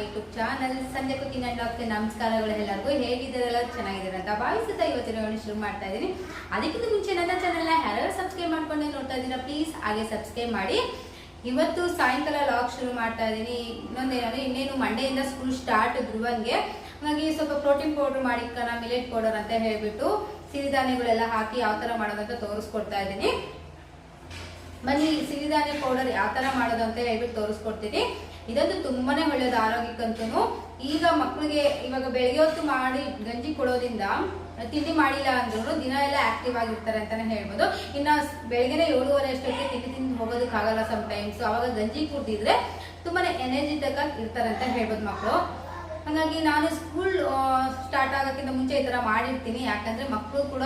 YouTube channel ಸಂಜೆ cooking and doctor ನಮಸ್ಕಾರಗಳು ಎಲ್ಲರಿಗೂ. ಹೇಗಿದ್ದೀರಲ್ಲ, ಚೆನ್ನಾಗಿದ್ದೀರ ಅಂತ ಭಾವಿಸುತ್ತಾ ಇವತ್ತಿನ ವಿಡಿಯೋ ಶುರು ಮಾಡ್ತಾ ಇದ್ದೀನಿ. ಅದಕ್ಕಿಂತ ಮುಂಚೆ ನನ್ನ ಚಾನಲ್ನ ಯಾರು ಸಬ್ಸ್ಕ್ರೈಬ್ ಮಾಡ್ಕೊಂಡೆ ನೋಡ್ತಾ ಇದ್ದೀರಾ, ಪ್ಲೀಸ್ ಹಾಗೆ ಸಬ್ಸ್ಕ್ರೈಬ್ ಮಾಡಿ. ಇವತ್ತು ಸಾಯಂಕಾಲ ಲಾಗ್ ಶುರು ಮಾಡ್ತಾ ಇದ್ದೀನಿ. ಇನ್ನೊಂದೇನಂದ್ರೆ ಇನ್ನೇನು ಮಂಡೆಯಿಂದ ಸ್ಕೂಲ್ ಸ್ಟಾರ್ಟ್ ಧ್ರುವನ್ಗೆ, ಹಾಗಾಗಿ ಸ್ವಲ್ಪ ಪ್ರೋಟೀನ್ ಪೌಡರ್ ಮಾಡಿಕ್ಕಣ, ಮಿಲೆಟ್ ಪೌಡರ್ ಅಂತ ಹೇಳ್ಬಿಟ್ಟು ಸಿರಿಧಾನ್ಯಗಳೆಲ್ಲ ಹಾಕಿ ಯಾವ ಥರ ಮಾಡೋದಂತ ತೋರಿಸ್ಕೊಡ್ತಾ ಇದ್ದೀನಿ. ಬನ್ನಿ ಸಿರಿಧಾನ್ಯ ಪೌಡರ್ ಯಾವ ಥರ ಮಾಡೋದು ಅಂತ ಹೇಳ್ಬಿಟ್ಟು ತೋರಿಸ್ಕೊಡ್ತೀನಿ. ಇದಂತೂ ತುಂಬಾನೇ ಒಳ್ಳೇದು ಆರೋಗ್ಯಕ್ಕಂತೂ. ಈಗ ಮಕ್ಕಳಿಗೆ ಇವಾಗ ಬೆಳಗ್ಗೆ ಹೊತ್ತು ಮಾಡಿ ಗಂಜಿ ಕೊಡೋದ್ರಿಂದ ತಿಂಡಿ ಮಾಡಿಲ್ಲ ಅಂದ್ರೂ ದಿನ ಎಲ್ಲ ಆಕ್ಟಿವ್ ಆಗಿರ್ತಾರೆ ಅಂತಾನೆ ಹೇಳ್ಬೋದು. ಇನ್ನು ಬೆಳಗ್ಗೆನೆ 7:30 ಅಷ್ಟೊತ್ತಿಗೆ ತಿಂದು ಹೋಗೋದಕ್ಕಾಗಲ್ಲ ಸಮಟೈಮ್ಸ್. ಅವಾಗ ಗಂಜಿ ಕುಡಿದ್ರೆ ತುಂಬಾನೇ ಎನರ್ಜಿಟಿಕ್ ಆಗಿ ಇರ್ತಾರೆ ಅಂತ ಹೇಳ್ಬೋದು ಮಕ್ಕಳು. ಹಾಗಾಗಿ ನಾನು ಸ್ಕೂಲ್ ಸ್ಟಾರ್ಟ್ ಆಗೋಕ್ಕಿಂತ ಮುಂಚೆ ಈ ಥರ ಮಾಡಿರ್ತೀನಿ. ಯಾಕಂದ್ರೆ ಮಕ್ಕಳು ಕೂಡ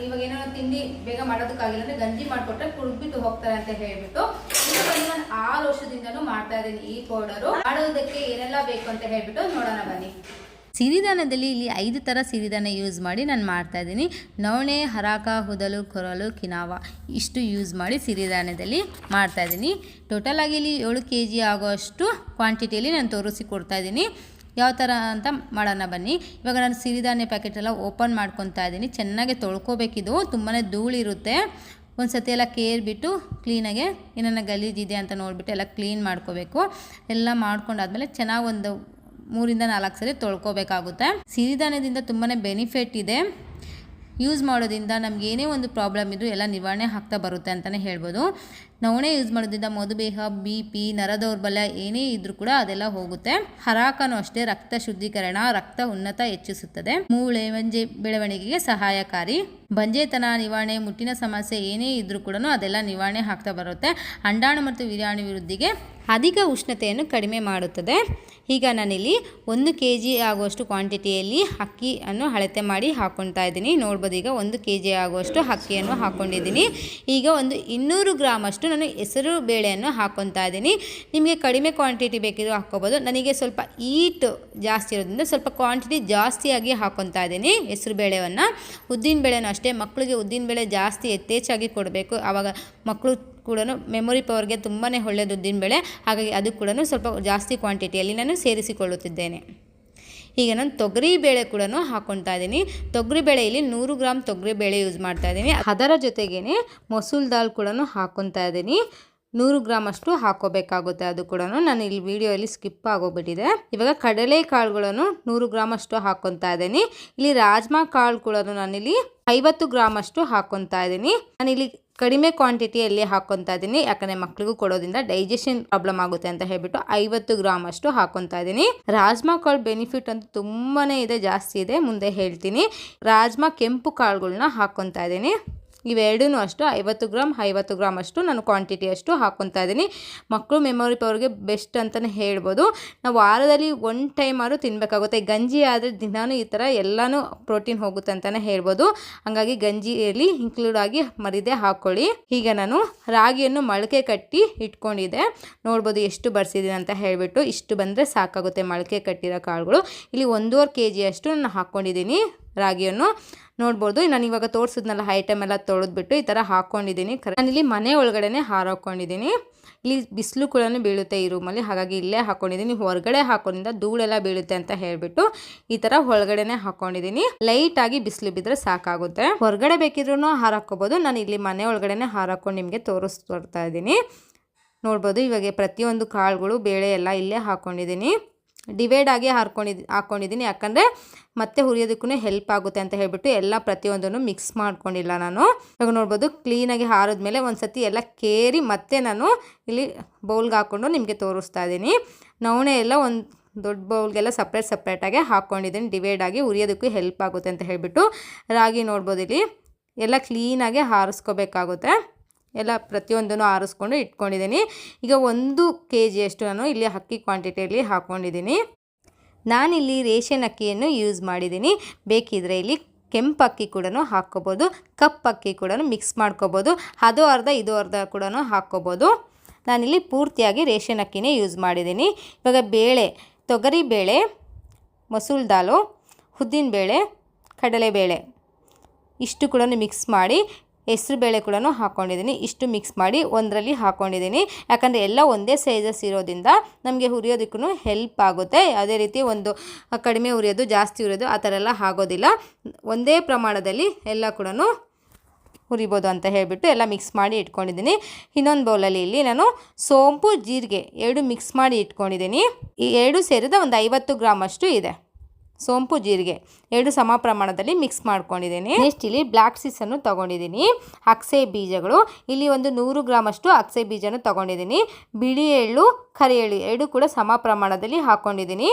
ಇವಾಗ ಏನೋ ತಿಂಡಿ ಬೇಗ ಮಾಡೋದಕ್ಕಾಗಿಲ್ಲ ಅಂದ್ರೆ ಗಂಜಿ ಮಾಡಿಕೊಟ್ರೆ ಕುಡಿದ್ಬಿಟ್ಟು ಹೋಗ್ತಾರೆ ಅಂತ ಹೇಳ್ಬಿಟ್ಟು ನಾನು 6 ವರ್ಷದಿಂದನೂ ಮಾಡ್ತಾ ಇದ್ದೀನಿ. ಈ ಪೌಡರು ಮಾಡೋದಕ್ಕೆ ಏನೆಲ್ಲ ಬೇಕು ಅಂತ ಹೇಳ್ಬಿಟ್ಟು ನೋಡೋಣ ಬನ್ನಿ. ಸಿರಿಧಾನ್ಯದಲ್ಲಿ ಇಲ್ಲಿ 5 ಥರ ಸಿರಿಧಾನ್ಯ ಯೂಸ್ ಮಾಡಿ ನಾನು ಮಾಡ್ತಾಯಿದ್ದೀನಿ. ನವಣೆ, ಹರಾಕ, ಹುದಲು, ಕೊರಲು, ಕಿನಾವ ಇಷ್ಟು ಯೂಸ್ ಮಾಡಿ ಸಿರಿಧಾನ್ಯದಲ್ಲಿ ಮಾಡ್ತಾಯಿದ್ದೀನಿ. ಟೋಟಲಾಗಿ ಇಲ್ಲಿ 7 kg ಆಗೋಷ್ಟು ಕ್ವಾಂಟಿಟಿಯಲ್ಲಿ ನಾನು ತೋರಿಸಿ ಕೊಡ್ತಾಯಿದ್ದೀನಿ. ಯಾವ ಥರ ಅಂತ ಮಾಡೋಣ ಬನ್ನಿ. ಇವಾಗ ನಾನು ಸಿರಿಧಾನ್ಯ ಪ್ಯಾಕೆಟ್ ಎಲ್ಲ ಓಪನ್ ಮಾಡ್ಕೊತಾ ಇದ್ದೀನಿ. ಚೆನ್ನಾಗಿ ತೊಳ್ಕೊಬೇಕಿದು, ತುಂಬಾ ಧೂಳಿರುತ್ತೆ. ಒಂದು ಸತಿ ಎಲ್ಲ ಕೇರ್ಬಿಟ್ಟು ಕ್ಲೀನಾಗೆ ಏನನ್ನ ಗಲೀಜಿದೆ ಅಂತ ನೋಡಿಬಿಟ್ಟು ಎಲ್ಲ ಕ್ಲೀನ್ ಮಾಡ್ಕೋಬೇಕು. ಎಲ್ಲ ಮಾಡ್ಕೊಂಡಾದ್ಮೇಲೆ ಚೆನ್ನಾಗಿ ಒಂದು 3 ಇಂದ 4 ಸರಿ ತೊಳ್ಕೊಬೇಕಾಗುತ್ತೆ. ಸಿರಿಧಾನ್ಯದಿಂದ ತುಂಬಾ ಬೆನಿಫಿಟ್ ಇದೆ. ಯೂಸ್ ಮಾಡೋದ್ರಿಂದ ನಮ್ಗೆ ಏನೇ ಒಂದು ಪ್ರಾಬ್ಲಮ್ ಇದ್ದರೂ ಎಲ್ಲ ನಿವಾರಣೆ ಆಗ್ತಾ ಬರುತ್ತೆ ಅಂತಲೇ ಹೇಳ್ಬೋದು. ನವಣೆ ಯೂಸ್ ಮಾಡೋದ್ರಿಂದ ಮಧುಮೇಹ, BP, ನರದೌರ್ಬಲ್ಯ ಏನೇ ಇದ್ರೂ ಕೂಡ ಅದೆಲ್ಲ ಹೋಗುತ್ತೆ. ಹರಾಕನೂ ಅಷ್ಟೇ ರಕ್ತ ಶುದ್ಧೀಕರಣ, ರಕ್ತ ಉನ್ನತ ಹೆಚ್ಚಿಸುತ್ತದೆ. ಮೂಳೆ ಬಂಜೆ ಬೆಳವಣಿಗೆಗೆ ಸಹಾಯಕಾರಿ. ಬಂಜೆತನ ನಿವಾರಣೆ, ಮುಟ್ಟಿನ ಸಮಸ್ಯೆ ಏನೇ ಇದ್ರೂ ಕೂಡ ಅದೆಲ್ಲ ನಿವಾರಣೆ ಆಗ್ತಾ ಬರುತ್ತೆ. ಅಂಡಾಣು ಮತ್ತು ವೀರ್ಯಾಣು ವಿರುದ್ಧಿಗೆ ಅಧಿಕ ಉಷ್ಣತೆಯನ್ನು ಕಡಿಮೆ ಮಾಡುತ್ತದೆ. ಈಗ ನಾನಿಲ್ಲಿ 1 kg ಆಗುವಷ್ಟು ಕ್ವಾಂಟಿಟಿಯಲ್ಲಿ ಅಕ್ಕಿಯನ್ನು ಅಳತೆ ಮಾಡಿ ಹಾಕ್ಕೊಳ್ತಾ ಇದ್ದೀನಿ. ನೋಡ್ಬೋದು, ಈಗ 1 kg ಆಗುವಷ್ಟು ಅಕ್ಕಿಯನ್ನು ಹಾಕ್ಕೊಂಡಿದ್ದೀನಿ. ಈಗ ಒಂದು 200 ಗ್ರಾಮ್ ಅಷ್ಟು ನಾನು ಹೆಸರು ಬೇಳೆಯನ್ನು ಹಾಕ್ಕೊತಾ ಇದ್ದೀನಿ. ನಿಮಗೆ ಕಡಿಮೆ ಕ್ವಾಂಟಿಟಿ ಬೇಕಿದ್ರು ಹಾಕ್ಕೋಬೋದು. ನನಗೆ ಸ್ವಲ್ಪ ಈಟ್ ಜಾಸ್ತಿ ಇರೋದ್ರಿಂದ ಸ್ವಲ್ಪ ಕ್ವಾಂಟಿಟಿ ಜಾಸ್ತಿಯಾಗಿ ಹಾಕ್ಕೊತಾ ಇದ್ದೀನಿ ಹೆಸರು ಬೇಳೆಯನ್ನು. ಉದ್ದಿನ ಬೇಳೆನೂ ಅಷ್ಟೇ, ಮಕ್ಕಳಿಗೆ ಉದ್ದಿನ ಬೇಳೆ ಜಾಸ್ತಿ ಯಥೇಚ್ಛಾಗಿ ಕೊಡಬೇಕು. ಆವಾಗ ಮಕ್ಕಳು ಕೂಡ ಮೆಮೊರಿ ಪವರ್ಗೆ ತುಂಬಾ ಒಳ್ಳೆಯದು ಉದ್ದಿನ ಬೇಳೆ. ಹಾಗಾಗಿ ಅದು ಕೂಡ ಸ್ವಲ್ಪ ಜಾಸ್ತಿ ಕ್ವಾಂಟಿಟಿಯಲ್ಲಿ ನಾನು ಸೇರಿಸಿಕೊಳ್ಳುತ್ತಿದ್ದೇನೆ. ಈಗ ನಾನು ತೊಗರಿ ಬೇಳೆ ಕೂಡ ಹಾಕ್ಕೊತಾ ಇದ್ದೀನಿ. ತೊಗರಿ ಬೇಳೆ ಇಲ್ಲಿ 100 ಗ್ರಾಮ್ ತೊಗರಿ ಬೇಳೆ ಯೂಸ್ ಮಾಡ್ತಾ ಇದ್ದೀನಿ. ಅದರ ಜೊತೆಗೇ ಮೊಸೂಲ್ ದಾಲ್ ಕೂಡ ಹಾಕ್ಕೊತಾ ಇದ್ದೀನಿ. 100 ಗ್ರಾಮ್ ಅಷ್ಟು ಹಾಕೋಬೇಕಾಗುತ್ತೆ. ಅದು ಕೂಡ ನಾನು ಇಲ್ಲಿ ವಿಡಿಯೋಯಲ್ಲಿ ಸ್ಕಿಪ್ ಆಗೋಗ್ಬಿಟ್ಟಿದೆ. ಇವಾಗ ಕಡಲೆ ಕಾಳುಗಳನ್ನು 100 ಗ್ರಾಮ್ ಅಷ್ಟು ಹಾಕ್ಕೊತಾ ಇದ್ದೀನಿ. ಇಲ್ಲಿ ರಾಜ್ಮಾ ಕಾಳು ಕೂಡ ನಾನಿಲ್ಲಿ 50 ಗ್ರಾಮ್ ಅಷ್ಟು ಹಾಕ್ಕೊತಾ ಇದ್ದೀನಿ. ನಾನಿಲ್ಲಿ ಕಡಿಮೆ ಕ್ವಾಂಟಿಟಿಯಲ್ಲಿ ಹಾಕ್ಕೊತಾ ಇದ್ದೀನಿ, ಯಾಕಂದರೆ ಮಕ್ಕಳಿಗೂ ಕೊಡೋದ್ರಿಂದ ಡೈಜೆಷನ್ ಪ್ರಾಬ್ಲಮ್ ಆಗುತ್ತೆ ಅಂತ ಹೇಳ್ಬಿಟ್ಟು 50 ಗ್ರಾಮ್ ಅಷ್ಟು ಹಾಕ್ಕೊತಾ ಇದ್ದೀನಿ. ರಾಜ್ಮಾ ಕಾಳು ಬೆನಿಫಿಟ್ ಅಂತೂ ತುಂಬಾ ಇದೆ, ಜಾಸ್ತಿ ಇದೆ, ಮುಂದೆ ಹೇಳ್ತೀನಿ. ರಾಜ್ಮಾ ಕೆಂಪು ಕಾಳುಗಳನ್ನ ಹಾಕ್ಕೊತಾ ಇದ್ದೀನಿ. ಇವೆರಡೂ ಅಷ್ಟು 50 ಗ್ರಾಮ್ ಅಷ್ಟು ನಾನು ಕ್ವಾಂಟಿಟಿ ಅಷ್ಟು ಹಾಕ್ಕೊತಾ ಇದ್ದೀನಿ. ಮಕ್ಕಳು ಮೆಮೊರಿ ಪವರ್ಗೆ ಬೆಸ್ಟ್ ಅಂತಲೇ ಹೇಳ್ಬೋದು. ನಾವು ವಾರದಲ್ಲಿ 1 ಟೈಮ್ ಆದರೂ ತಿನ್ನಬೇಕಾಗುತ್ತೆ. ಗಂಜಿ ಆದರೆ ದಿನಾನು ಈ ಥರ ಎಲ್ಲನೂ ಪ್ರೋಟೀನ್ ಹೋಗುತ್ತೆ ಅಂತಲೇ ಹೇಳ್ಬೋದು. ಹಾಗಾಗಿ ಗಂಜಿಯಲ್ಲಿ ಇನ್ಕ್ಲೂಡ್ ಆಗಿ ಮರಿದೇ ಹಾಕ್ಕೊಳ್ಳಿ. ಈಗ ನಾನು ರಾಗಿಯನ್ನು ಮೊಳಕೆ ಕಟ್ಟಿ ಇಟ್ಕೊಂಡಿದ್ದೆ. ನೋಡ್ಬೋದು ಎಷ್ಟು ಬರ್ಸಿದ್ದೀನಿ ಅಂತ ಹೇಳ್ಬಿಟ್ಟು. ಇಷ್ಟು ಬಂದರೆ ಸಾಕಾಗುತ್ತೆ ಮೊಳಕೆ ಕಟ್ಟಿರೋ ಕಾಳುಗಳು. ಇಲ್ಲಿ 1.5 kg ಅಷ್ಟು ನಾನು ಹಾಕ್ಕೊಂಡಿದ್ದೀನಿ ರಾಗಿಯನ್ನು. ನೋಡ್ಬೋದು, ನಾನು ಇವಾಗ ತೋರಿಸಿದ್ನಲ್ಲ ಐಟಮ್ ಎಲ್ಲ ತೊಳೆದ್ಬಿಟ್ಟು ಈ ಥರ ಹಾಕ್ಕೊಂಡಿದ್ದೀನಿ. ನಾನಿಲ್ಲಿ ಮನೆ ಒಳಗಡೆ ಹಾರಾಕೊಂಡಿದ್ದೀನಿ. ಇಲ್ಲಿ ಬಿಸಿಲು ಕೂಡ ಬೀಳುತ್ತೆ ಈ ರೂಮಲ್ಲಿ, ಹಾಗಾಗಿ ಇಲ್ಲೇ ಹಾಕ್ಕೊಂಡಿದ್ದೀನಿ. ಹೊರಗಡೆ ಹಾಕೋದ್ರಿಂದ ಧೂಳೆಲ್ಲ ಬೀಳುತ್ತೆ ಅಂತ ಹೇಳ್ಬಿಟ್ಟು ಈ ಥರ ಒಳಗಡೆನೆ ಹಾಕ್ಕೊಂಡಿದ್ದೀನಿ. ಲೈಟಾಗಿ ಬಿಸಿಲು ಬಿದ್ದರೆ ಸಾಕಾಗುತ್ತೆ. ಹೊರಗಡೆ ಬೇಕಿದ್ರೂ ಹಾರಾಕೋಬೋದು. ನಾನು ಇಲ್ಲಿ ಮನೆ ಒಳಗಡೆ ಹಾರಾಕೊಂಡು ನಿಮಗೆ ತೋರಿಸ್ಕೊಡ್ತಾ ಇದ್ದೀನಿ. ನೋಡ್ಬೋದು, ಇವಾಗ ಪ್ರತಿಯೊಂದು ಕಾಳುಗಳು ಬೇಳೆ ಎಲ್ಲ ಇಲ್ಲೇ ಹಾಕ್ಕೊಂಡಿದ್ದೀನಿ. ಡಿವೈಡ್ ಆಗಿ ಹಾಕ್ಕೊಂಡಿದ್ದೀನಿ, ಯಾಕಂದರೆ ಮತ್ತೆ ಹುರಿಯೋದಕ್ಕೂ ಹೆಲ್ಪ್ ಆಗುತ್ತೆ ಅಂತ ಹೇಳ್ಬಿಟ್ಟು ಎಲ್ಲ ಪ್ರತಿಯೊಂದನ್ನು ಮಿಕ್ಸ್ ಮಾಡ್ಕೊಂಡಿಲ್ಲ ನಾನು. ಇವಾಗ ನೋಡ್ಬೋದು, ಕ್ಲೀನಾಗಿ ಹಾರಿದ್ಮೇಲೆ ಒಂದು ಸತಿ ಎಲ್ಲ ಕೇರಿ ಮತ್ತೆ ನಾನು ಇಲ್ಲಿ ಬೌಲ್ಗೆ ಹಾಕ್ಕೊಂಡು ನಿಮಗೆ ತೋರಿಸ್ತಾ ಇದ್ದೀನಿ. ನವಣೆ ಎಲ್ಲ ಒಂದು ದೊಡ್ಡ ಬೌಲ್ಗೆಲ್ಲ ಸಪ್ರೇಟಾಗಿ ಹಾಕ್ಕೊಂಡಿದ್ದೀನಿ. ಡಿವೈಡ್ ಆಗಿ ಹುರಿಯೋದಕ್ಕೂ ಹೆಲ್ಪ್ ಆಗುತ್ತೆ ಅಂತ ಹೇಳ್ಬಿಟ್ಟು. ರಾಗಿ ನೋಡ್ಬೋದು, ಇಲ್ಲಿ ಎಲ್ಲ ಕ್ಲೀನಾಗಿ ಹಾರಿಸ್ಕೋಬೇಕಾಗುತ್ತೆ. ಎಲ್ಲ ಪ್ರತಿಯೊಂದನ್ನು ಆರಿಸ್ಕೊಂಡು ಇಟ್ಕೊಂಡಿದ್ದೀನಿ. ಈಗ 1 kg ಅಷ್ಟು ನಾನು ಇಲ್ಲಿ ಅಕ್ಕಿ ಕ್ವಾಂಟಿಟಿಯಲ್ಲಿ ಹಾಕ್ಕೊಂಡಿದ್ದೀನಿ. ನಾನಿಲ್ಲಿ ರೇಷನ್ ಅಕ್ಕಿಯನ್ನು ಯೂಸ್ ಮಾಡಿದ್ದೀನಿ. ಬೇಕಿದ್ರೆ ಇಲ್ಲಿ ಕೆಂಪು ಅಕ್ಕಿ ಕೂಡ ಹಾಕ್ಕೋಬೋದು, ಕಪ್ಪು ಅಕ್ಕಿ ಕೂಡ ಮಿಕ್ಸ್ ಮಾಡ್ಕೋಬೋದು. ಅದು ಅರ್ಧ ಇದು ಅರ್ಧ ಕೂಡ ಹಾಕ್ಕೋಬೋದು. ನಾನಿಲ್ಲಿ ಪೂರ್ತಿಯಾಗಿ ರೇಷನ್ ಅಕ್ಕಿನೇ ಯೂಸ್ ಮಾಡಿದ್ದೀನಿ. ಇವಾಗ ಬೇಳೆ, ತೊಗರಿ ಬೇಳೆ, ಮಸೂಲ್ ದಾಲು, ಉದ್ದಿನ ಬೇಳೆ, ಕಡಲೆಬೇಳೆ ಇಷ್ಟು ಕೂಡ ಮಿಕ್ಸ್ ಮಾಡಿ ಹೆಸರು ಬೇಳೆ ಕೂಡ ಹಾಕ್ಕೊಂಡಿದ್ದೀನಿ. ಇಷ್ಟು ಮಿಕ್ಸ್ ಮಾಡಿ ಒಂದರಲ್ಲಿ ಹಾಕ್ಕೊಂಡಿದ್ದೀನಿ. ಯಾಕಂದರೆ ಎಲ್ಲ ಒಂದೇ ಸೈಜಸ್ ಇರೋದ್ರಿಂದ ನಮಗೆ ಹುರಿಯೋದಕ್ಕೂ ಹೆಲ್ಪ್ ಆಗುತ್ತೆ. ಯಾವುದೇ ರೀತಿ ಒಂದು ಕಡಿಮೆ ಹುರಿಯೋದು ಜಾಸ್ತಿ ಹುರಿಯೋದು ಆ ಥರ ಎಲ್ಲ ಆಗೋದಿಲ್ಲ. ಒಂದೇ ಪ್ರಮಾಣದಲ್ಲಿ ಎಲ್ಲ ಕೂಡ ಹುರಿಬೋದು ಅಂತ ಹೇಳಿಬಿಟ್ಟು ಎಲ್ಲ ಮಿಕ್ಸ್ ಮಾಡಿ ಇಟ್ಕೊಂಡಿದ್ದೀನಿ. ಇನ್ನೊಂದು ಬೌಲಲ್ಲಿ ಇಲ್ಲಿ ನಾನು ಸೋಂಪು ಜೀರಿಗೆ 2 ಮಿಕ್ಸ್ ಮಾಡಿ ಇಟ್ಕೊಂಡಿದ್ದೀನಿ. ಈ 2 ಸೇರಿದ ಒಂದು 50 ಗ್ರಾಮ್ ಅಷ್ಟು ಇದೆ. ಸೋಂಪು ಜೀರಿಗೆ 2 ಸಮ ಪ್ರಮಾಣದಲ್ಲಿ ಮಿಕ್ಸ್ ಮಾಡ್ಕೊಂಡಿದ್ದೀನಿ. ನೆಕ್ಸ್ಟ್ ಇಲ್ಲಿ ಬ್ಲ್ಯಾಕ್ ಸೀಸನ್ನು ತೊಗೊಂಡಿದ್ದೀನಿ. ಅಗಸೆ ಬೀಜಗಳು ಇಲ್ಲಿ ಒಂದು 100 ಗ್ರಾಮ್ ಅಷ್ಟು ಅಗಸೆ ಬೀಜನೂ ತೊಗೊಂಡಿದ್ದೀನಿ. ಬಿಳಿ ಎಳ್ಳು ಕರಿ ಎಳ್ಳು 2 ಕೂಡ ಸಮ ಪ್ರಮಾಣದಲ್ಲಿ ಹಾಕ್ಕೊಂಡಿದ್ದೀನಿ.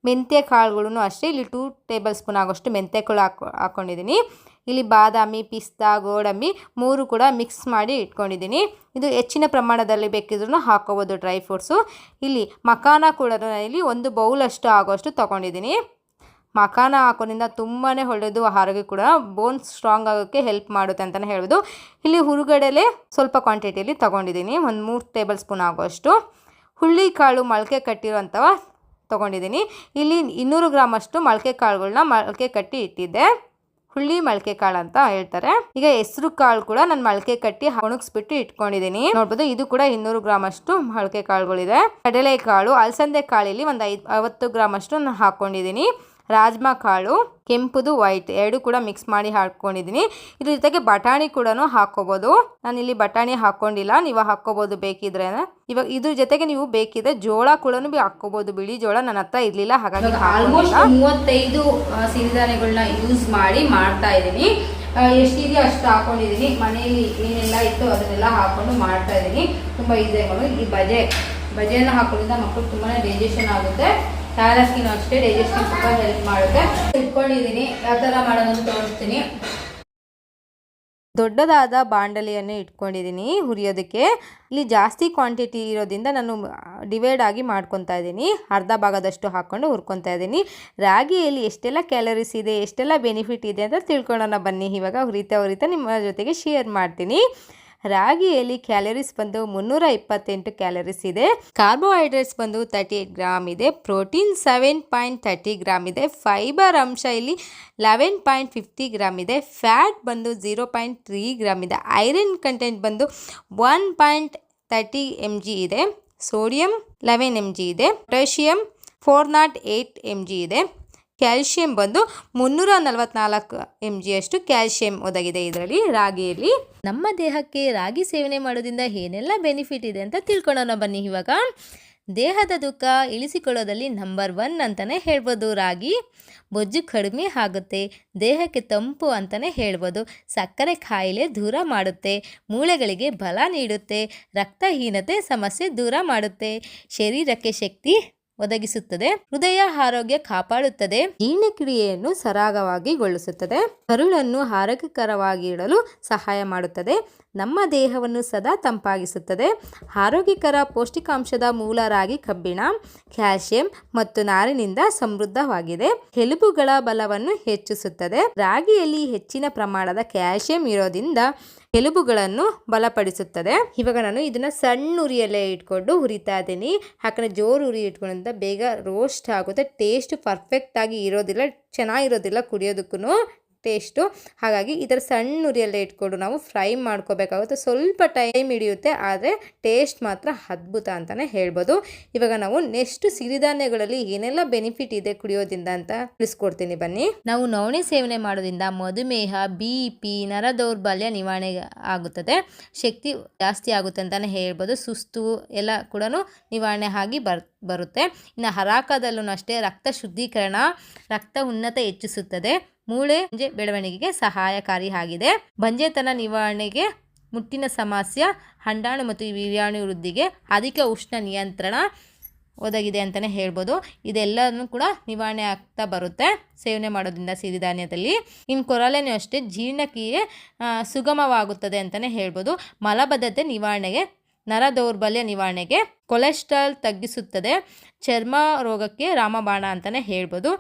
ಮೆಂತ್ಯ ಕಾಳುಗಳು ಅಷ್ಟೇ ಇಲ್ಲಿ 2 ಟೇಬಲ್ ಸ್ಪೂನ್ ಆಗೋಷ್ಟು ಮೆಂತ್ಯ ಕಾಳು ಹಾಕ್ಕೊಂಡಿದ್ದೀನಿ. ಇಲ್ಲಿ ಬಾದಾಮಿ, ಪಿಸ್ತಾ, ಗೋಡಂಬಿ 3 ಕೂಡ ಮಿಕ್ಸ್ ಮಾಡಿ ಇಟ್ಕೊಂಡಿದ್ದೀನಿ. ಇದು ಹೆಚ್ಚಿನ ಪ್ರಮಾಣದಲ್ಲಿ ಬೇಕಿದ್ರೂ ಹಾಕೋಬೋದು ಡ್ರೈ ಫ್ರೂಟ್ಸು. ಇಲ್ಲಿ ಮಖಾನ ಕೂಡ ಇಲ್ಲಿ 1 ಬೌಲಷ್ಟು ಆಗೋಷ್ಟು ತೊಗೊಂಡಿದ್ದೀನಿ. ಮಖಾನ ಹಾಕೋದ್ರಿಂದ ತುಂಬಾ ಒಳ್ಳೆಯದು, ಆರೋಗ್ಯ ಕೂಡ ಬೋನ್ಸ್ ಸ್ಟ್ರಾಂಗ್ ಆಗೋಕ್ಕೆ ಹೆಲ್ಪ್ ಮಾಡುತ್ತೆ ಅಂತಲೇ ಹೇಳ್ಬೋದು. ಇಲ್ಲಿ ಹುರುಗಡಲೆ ಸ್ವಲ್ಪ ಕ್ವಾಂಟಿಟಿಯಲ್ಲಿ ತೊಗೊಂಡಿದ್ದೀನಿ, ಒಂದು 3 ಟೇಬಲ್ ಸ್ಪೂನ್ ಆಗೋಷ್ಟು. ಹುಳ್ಳಿ ಕಾಳು ಮೊಳಕೆ ಕಟ್ಟಿರೋಂಥವ ತೊಗೊಂಡಿದ್ದೀನಿ. ಇಲ್ಲಿ 200 ಗ್ರಾಮ್ ಅಷ್ಟು ಮೊಳಕೆ ಕಾಳುಗಳನ್ನ ಮೊಳಕೆ ಕಟ್ಟಿ ಇಟ್ಟಿದ್ದೆ. ಹುಳ್ಳಿ ಮೊಳಕೆ ಕಾಳು ಅಂತ ಹೇಳ್ತಾರೆ. ಈಗ ಹೆಸರು ಕಾಳು ಕೂಡ ನಾನು ಮೊಳಕೆ ಕಟ್ಟಿ ಒಣಗಿಸ್ಬಿಟ್ಟು ಇಟ್ಕೊಂಡಿದ್ದೀನಿ. ನೋಡ್ಬೋದು ಇದು ಕೂಡ 200 ಗ್ರಾಮ್ ಅಷ್ಟು ಮೊಳಕೆ ಕಾಳುಗಳಿದೆ. ಕಡಲೆಕಾಳು, ಅಲಸಂದೆ ಕಾಳಲ್ಲಿ ಒಂದು 50 ಗ್ರಾಮ್ ಅಷ್ಟು ನಾನು ಹಾಕ್ಕೊಂಡಿದ್ದೀನಿ. ರಾಜ್ಮಾ ಕಾಳು ಕೆಂಪುದು ವೈಟ್ 2 ಕೂಡ ಮಿಕ್ಸ್ ಮಾಡಿ ಹಾಕ್ಕೊಂಡಿದ್ದೀನಿ. ಇದ್ರ ಜೊತೆಗೆ ಬಟಾಣಿ ಕೂಡ ಹಾಕ್ಕೋಬೋದು. ನಾನಿಲ್ಲಿ ಬಟಾಣಿ ಹಾಕ್ಕೊಂಡಿಲ್ಲ, ನೀವು ಹಾಕ್ಕೋಬೋದು ಬೇಕಿದ್ರೆ. ಇವಾಗ ಇದ್ರ ಜೊತೆಗೆ ನೀವು ಬೇಕಿದ್ರೆ ಜೋಳ ಕೂಡ ಹಾಕ್ಕೋಬೋದು. ಬಿಳಿ ಜೋಳ ನನ್ನ ಹತ್ರ ಇರಲಿಲ್ಲ, ಹಾಗಾಗಿ ಆಲ್ಮೋಸ್ಟ್ 35 ಸಿರಿಧಾನ್ಯಗಳನ್ನ ಯೂಸ್ ಮಾಡಿ ಮಾಡ್ತಾ ಇದ್ದೀನಿ. ಎಷ್ಟಿದೆಯೋ ಅಷ್ಟು ಹಾಕೊಂಡಿದ್ದೀನಿ. ಮನೆಯಲ್ಲಿ ಏನೆಲ್ಲ ಇತ್ತು ಅದನ್ನೆಲ್ಲ ಹಾಕೊಂಡು ಮಾಡ್ತಾ ಇದ್ದೀನಿ. ತುಂಬ ಈಸಿಯಾಗಿ ಈ ಬಜೆಯನ್ನು ಹಾಕೋದ್ರಿಂದ ಮಕ್ಕಳು ತುಂಬಾ ಡೈಜೆಷನ್ ಆಗುತ್ತೆ. ಸ್ಕಿನ್ ಅಷ್ಟೇ ಡೈಜೆಷನ್ ತುಂಬ ಹೆಲ್ಪ್ ಮಾಡುತ್ತೆ. ಇಟ್ಕೊಂಡಿದ್ದೀನಿ, ಯಾವ ಥರ ಮಾಡೋದನ್ನು ತೋರಿಸ್ತೀನಿ. ದೊಡ್ಡದಾದ ಬಾಂಡಲಿಯನ್ನು ಇಟ್ಕೊಂಡಿದ್ದೀನಿ ಹುರಿಯೋದಕ್ಕೆ. ಇಲ್ಲಿ ಜಾಸ್ತಿ ಕ್ವಾಂಟಿಟಿ ಇರೋದ್ರಿಂದ ನಾನು ಡಿವೈಡ್ ಆಗಿ ಮಾಡ್ಕೊತಾ ಇದ್ದೀನಿ. ಅರ್ಧ ಭಾಗದಷ್ಟು ಹಾಕ್ಕೊಂಡು ಹುರ್ಕೊತಾ ಇದ್ದೀನಿ. ರಾಗಿಯಲ್ಲಿ ಎಷ್ಟೆಲ್ಲ ಕ್ಯಾಲರೀಸ್ ಇದೆ, ಎಷ್ಟೆಲ್ಲ ಬೆನಿಫಿಟ್ ಇದೆ ಅಂತ ತಿಳ್ಕೊಳ್ಳೋಣ ಬನ್ನಿ. ಇವಾಗ ಹುರಿತಾ ನಿಮ್ಮ ಜೊತೆಗೆ ಶೇರ್ ಮಾಡ್ತೀನಿ. ರಾಗಿಯಲ್ಲಿ ಕ್ಯಾಲರೀಸ್ ಬಂದು 328 ಕ್ಯಾಲರೀಸ್ ಇದೆ. ಕಾರ್ಬೋಹೈಡ್ರೇಟ್ಸ್ ಬಂದು 38 ಗ್ರಾಮ್ ಇದೆ. ಪ್ರೋಟೀನ್ 7.30 ಗ್ರಾಮ್ ಇದೆ. ಫೈಬರ್ ಅಂಶ ಇಲ್ಲಿ 11.50 ಗ್ರಾಮ್ ಇದೆ. ಫ್ಯಾಟ್ ಬಂದು 0.3 ಗ್ರಾಮ್ ಇದೆ. ಐರನ್ ಕಂಟೆಂಟ್ ಬಂದು 1.30 mg ಇದೆ. ಸೋಡಿಯಂ 11 mg ಇದೆ. ಪೊಟ್ಯಾಷಿಯಂ 408 mg ಇದೆ. ಕ್ಯಾಲ್ಶಿಯಂ ಬಂದು 344 mg ಅಷ್ಟು ಕ್ಯಾಲ್ಶಿಯಂ ಒದಗಿದೆ ಇದರಲ್ಲಿ ರಾಗಿಯಲ್ಲಿ. ನಮ್ಮ ದೇಹಕ್ಕೆ ರಾಗಿ ಸೇವನೆ ಮಾಡೋದ್ರಿಂದ ಏನೆಲ್ಲ ಬೆನಿಫಿಟ್ ಇದೆ ಅಂತ ತಿಳ್ಕೊಳ್ಳೋಣ ಬನ್ನಿ. ಇವಾಗ ದೇಹದ ತೂಕ ಇಳಿಸಿಕೊಳ್ಳೋದಲ್ಲಿ ನಂಬರ್ 1 ಅಂತಲೇ ಹೇಳ್ಬೋದು ರಾಗಿ. ಬೊಜ್ಜು ಕಡಿಮೆ ಆಗುತ್ತೆ, ದೇಹಕ್ಕೆ ತಂಪು ಅಂತಲೇ ಹೇಳ್ಬೋದು. ಸಕ್ಕರೆ ಕಾಯಿಲೆ ದೂರ ಮಾಡುತ್ತೆ, ಮೂಳೆಗಳಿಗೆ ಬಲ ನೀಡುತ್ತೆ, ರಕ್ತಹೀನತೆ ಸಮಸ್ಯೆ ದೂರ ಮಾಡುತ್ತೆ, ಶರೀರಕ್ಕೆ ಶಕ್ತಿ ಒದಗಿಸುತ್ತದೆ, ಹೃದಯ ಆರೋಗ್ಯ ಕಾಪಾಡುತ್ತದೆ, ಜೀರ್ಣಕ್ರಿಯೆಯನ್ನು ಸರಾಗವಾಗಿಗೊಳಿಸುತ್ತದೆ, ಕರುಳನ್ನು ಆರೋಗ್ಯಕರವಾಗಿ ಇಡಲು ಸಹಾಯ ಮಾಡುತ್ತದೆ, ನಮ್ಮ ದೇಹವನ್ನು ಸದಾ ತಂಪಾಗಿಸುತ್ತದೆ. ಆರೋಗ್ಯಕರ ಪೌಷ್ಟಿಕಾಂಶದ ಮೂಲ ರಾಗಿ ಕಬ್ಬಿಣ, ಕ್ಯಾಲ್ಸಿಯಂ ಮತ್ತು ನಾರಿನಿಂದ ಸಮೃದ್ಧವಾಗಿದೆ. ಎಲುಬುಗಳ ಬಲವನ್ನು ಹೆಚ್ಚಿಸುತ್ತದೆ. ರಾಗಿಯಲ್ಲಿ ಹೆಚ್ಚಿನ ಪ್ರಮಾಣದ ಕ್ಯಾಲ್ಸಿಯಂ ಇರೋದ್ರಿಂದ ಎಲುಬುಗಳನ್ನು ಬಲಪಡಿಸುತ್ತದೆ. ಇವಾಗ ನಾನು ಇದನ್ನ ಸಣ್ಣ ಉರಿಯಲ್ಲೇ ಇಟ್ಕೊಂಡು ಹುರಿತಾ ಇದ್ದೀನಿ. ಯಾಕಂದರೆ ಜೋರು ಉರಿ ಇಟ್ಕೊಳ್ಳೋದ್ರಿಂದ ಬೇಗ ರೋಸ್ಟ್ ಆಗುತ್ತೆ. ಟೇಸ್ಟ್ ಪರ್ಫೆಕ್ಟ್ ಆಗಿ ಇರೋದಿಲ್ಲ, ಚೆನ್ನಾಗಿರೋದಿಲ್ಲ ಕುಡಿಯೋದಕ್ಕೂ ಟೇಸ್ಟು. ಹಾಗಾಗಿ ಈ ಥರ ಸಣ್ಣ ಉರಿಯಲ್ಲೇ ಇಟ್ಕೊಂಡು ನಾವು ಫ್ರೈ ಮಾಡ್ಕೋಬೇಕಾಗುತ್ತೆ. ಸ್ವಲ್ಪ ಟೈಮ್ ಹಿಡಿಯುತ್ತೆ, ಆದರೆ ಟೇಸ್ಟ್ ಮಾತ್ರ ಅದ್ಭುತ ಅಂತಲೇ ಹೇಳ್ಬೋದು. ಇವಾಗ ನಾವು ನೆಕ್ಸ್ಟ್ ಸಿರಿಧಾನ್ಯಗಳಲ್ಲಿ ಏನೆಲ್ಲ ಬೆನಿಫಿಟ್ ಇದೆ ಕುಡಿಯೋದ್ರಿಂದ ಅಂತ ತಿಳಿಸ್ಕೊಡ್ತೀನಿ ಬನ್ನಿ. ನಾವು ನವಣೆ ಸೇವನೆ ಮಾಡೋದ್ರಿಂದ ಮಧುಮೇಹ, BP, ನರ ದೌರ್ಬಲ್ಯ ನಿವಾರಣೆ ಆಗುತ್ತದೆ. ಶಕ್ತಿ ಜಾಸ್ತಿ ಆಗುತ್ತೆ ಅಂತಲೇ ಹೇಳ್ಬೋದು. ಸುಸ್ತು ಎಲ್ಲ ಕೂಡ ನಿವಾರಣೆ ಆಗಿ ಬರುತ್ತೆ. ಇನ್ನು ಹರಾಕದಲ್ಲೂ ಅಷ್ಟೇ ರಕ್ತ ಶುದ್ಧೀಕರಣ, ರಕ್ತ ಉನ್ನತ ಹೆಚ್ಚಿಸುತ್ತದೆ, ಮೂಳೆ ಬೆಳವಣಿಗೆಗೆ ಸಹಾಯಕಾರಿ ಆಗಿದೆ. ಬಂಜೆತನ ನಿವಾರಣೆಗೆ, ಮುಟ್ಟಿನ ಸಮಸ್ಯೆ, ಅಂಡಾಣು ಮತ್ತು ವೀರ್ಯಾಣು ವೃದ್ಧಿಗೆ, ಅಧಿಕ ಉಷ್ಣ ನಿಯಂತ್ರಣ ಒದಗಿದೆ ಅಂತಲೇ ಹೇಳ್ಬೋದು. ಇದೆಲ್ಲನೂ ಕೂಡ ನಿವಾರಣೆ ಆಗ್ತಾ ಬರುತ್ತೆ ಸೇವನೆ ಮಾಡೋದ್ರಿಂದ ಸಿರಿಧಾನ್ಯದಲ್ಲಿ. ಇನ್ನು ಕೊರಲೆನೂ ಅಷ್ಟೇ ಜೀರ್ಣಕ್ರಿಯೆ ಸುಗಮವಾಗುತ್ತದೆ ಅಂತಲೇ ಹೇಳ್ಬೋದು. ಮಲಬದ್ಧತೆ ನಿವಾರಣೆಗೆ, ನರ ದೌರ್ಬಲ್ಯ ನಿವಾರಣೆಗೆ, ಕೊಲೆಸ್ಟ್ರಾಲ್ ತಗ್ಗಿಸುತ್ತದೆ, ಚರ್ಮ ರೋಗಕ್ಕೆ ರಾಮಬಾಣ ಅಂತಲೇ ಹೇಳ್ಬೋದು.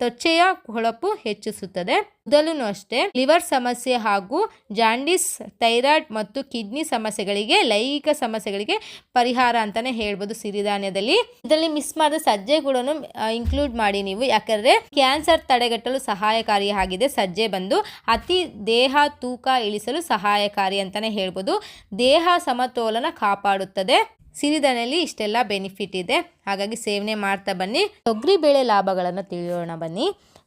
ತ್ವಚೆಯ ಹೊಳಪು ಹೆಚ್ಚಿಸುತ್ತದೆ. ಕೂದಲು ಅಷ್ಟೇ ಲಿವರ್ ಸಮಸ್ಯೆ ಹಾಗೂ ಜಾಂಡಿಸ್, ಥೈರಾಯ್ಡ್ ಮತ್ತು ಕಿಡ್ನಿ ಸಮಸ್ಯೆಗಳಿಗೆ, ಲೈಂಗಿಕ ಸಮಸ್ಯೆಗಳಿಗೆ ಪರಿಹಾರ ಅಂತಾನೆ ಹೇಳ್ಬೋದು ಸಿರಿಧಾನ್ಯದಲ್ಲಿ. ಇದರಲ್ಲಿ ಮಿಸ್ ಮಾಡಿದ ಸಜ್ಜೆ ಕೂಡ ಇನ್ಕ್ಲೂಡ್ ಮಾಡಿ ನೀವು, ಯಾಕಂದ್ರೆ ಕ್ಯಾನ್ಸರ್ ತಡೆಗಟ್ಟಲು ಸಹಾಯಕಾರಿಯಾಗಿದೆ. ಸಜ್ಜೆ ಬಂದು ಅತಿ ದೇಹ ತೂಕ ಇಳಿಸಲು ಸಹಾಯಕಾರಿ ಅಂತಾನೆ ಹೇಳ್ಬೋದು. ದೇಹ ಸಮತೋಲನ ಕಾಪಾಡುತ್ತದೆ. ಸಿರಿಧಾನ್ಯದಲ್ಲಿ ಇಷ್ಟೆಲ್ಲ ಬೆನಿಫಿಟ್ ಇದೆ, ಹಾಗಾಗಿ ಸೇವನೆ ಮಾಡ್ತಾ ಬನ್ನಿ. ತೊಗರಿಬೇಳೆ ಲಾಭಗಳನ್ನು ತಿಳಿಯೋಣ ಬನ್ನಿ.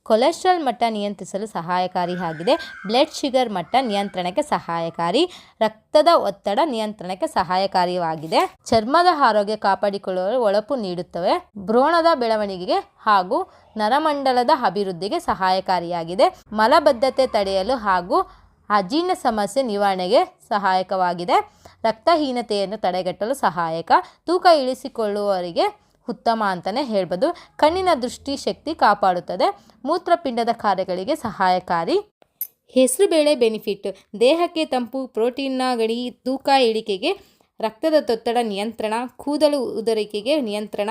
ಕೊಲೆಸ್ಟ್ರಾಲ್ ಮಟ್ಟ ನಿಯಂತ್ರಿಸಲು ಸಹಾಯಕಾರಿ ಆಗಿದೆ. ಬ್ಲಡ್ ಶುಗರ್ ಮಟ್ಟ ನಿಯಂತ್ರಣಕ್ಕೆ ಸಹಾಯಕಾರಿ. ರಕ್ತದ ಒತ್ತಡ ನಿಯಂತ್ರಣಕ್ಕೆ ಸಹಾಯಕಾರಿಯಾಗಿದೆ. ಚರ್ಮದ ಆರೋಗ್ಯ ಕಾಪಾಡಿಕೊಳ್ಳಲು ಹೊಳಪು ನೀಡುತ್ತವೆ. ಭ್ರೂಣದ ಬೆಳವಣಿಗೆಗೆ ಹಾಗೂ ನರಮಂಡಲದ ಅಭಿವೃದ್ಧಿಗೆ ಸಹಾಯಕಾರಿಯಾಗಿದೆ. ಮಲಬದ್ಧತೆ ತಡೆಯಲು ಹಾಗೂ ಅಜೀರ್ಣ ಸಮಸ್ಯೆ ನಿವಾರಣೆಗೆ ಸಹಾಯಕವಾಗಿದೆ. ರಕ್ತಹೀನತೆಯನ್ನು ತಡೆಗಟ್ಟಲು ಸಹಾಯಕ. ತೂಕ ಇಳಿಸಿಕೊಳ್ಳುವವರಿಗೆ ಉತ್ತಮ ಅಂತಲೇ ಹೇಳ್ಬೋದು. ಕಣ್ಣಿನ ದೃಷ್ಟಿ ಶಕ್ತಿ ಕಾಪಾಡುತ್ತದೆ. ಮೂತ್ರಪಿಂಡದ ಕಾರ್ಯಗಳಿಗೆ ಸಹಾಯಕಾರಿ. ಹೆಸರುಬೇಳೆ ಬೆನಿಫಿಟ್: ದೇಹಕ್ಕೆ ತಂಪು, ಪ್ರೋಟೀನ್ನ ಗಡಿ, ತೂಕ ಇಳಿಕೆಗೆ, ರಕ್ತದೊತ್ತಡ ನಿಯಂತ್ರಣ, ಕೂದಲು ಉದುರುವಿಕೆಗೆ ನಿಯಂತ್ರಣ,